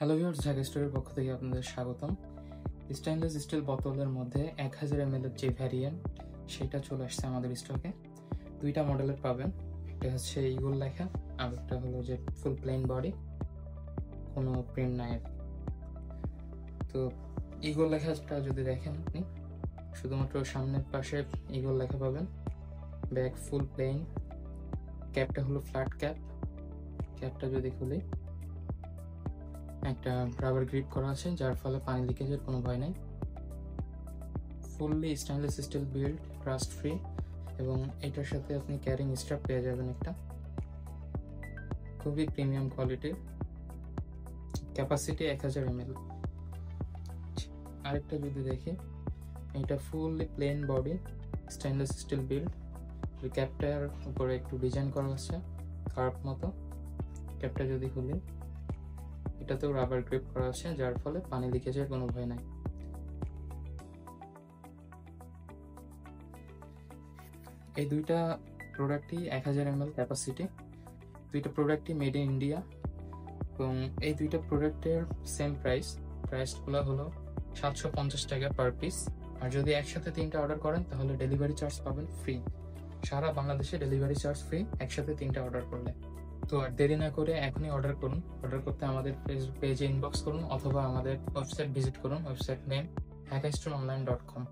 Hello viewers, Dhaka স্টোরের পক্ষ থেকে আপনাদের স্বাগতম। স্টেনলেস স্টিল বোতলের মধ্যে 1000 ml এর যে ভ্যারিয়েন্ট সেটা চলে আসছে আমাদের স্টকে। দুইটা মডেলের পাবেন, একটা হচ্ছে ইগল লেখা আর একটা হলো যে ফুল প্লেন বডি, কোনো প্রিন্ট নাই। তো ইগল লেখাটা যদি দেখেন আপনি, শুধুমাত্র সামনের পাশে ইগল লেখা পাবেন, ব্যাক ফুল প্লেন, ক্যাপটা হলো ফ্ল্যাট ক্যাপ। ক্যাপটা যদি খুলি একটা রাবার গ্রিপ করা আছে, যার ফলে পানি লিকেজের কোনো ভয় নেই। Fully stainless steel build, rust free, এবং এটার সাথে আপনি ক্যারিং স্ট্র্যাপ পেয়ে যাবেন একটা, খুবই প্রিমিয়াম কোয়ালিটির। Capacity 1000 ml। আরেকটা যদি দেখি, এটা fully plain body, stainless steel build, ক্যাপটার উপরে একটু ডিজাইন করা আছে কার্ভ মতো। ক্যাপটা যদি খুলি, এটাতেও রাবার গ্রিপ করা আছে, যার ফলে পানি লিকেজের কোনো ভয় নাই। এই দুইটা প্রোডাক্টই 1000 ml ক্যাপাসিটি। দুইটা প্রোডাক্টই মেড ইন ইন্ডিয়া, এবং এই দুইটা প্রোডাক্টের সেম প্রাইসগুলো হলো 750 টাকা পার পিস। আর যদি একসাথে তিনটা অর্ডার করেন তাহলে ডেলিভারি চার্জ পাবেন ফ্রি। সারা বাংলাদেশে ডেলিভারি চার্জ ফ্রি একসাথে তিনটা অর্ডার করলে। তো আর দেরি না করে এখনই অর্ডার করুন। অর্ডার করতে আমাদের পেজে ইনবক্স করুন অথবা আমাদের ওয়েবসাইট ভিজিট করুন। Website name hackastoreonline.com।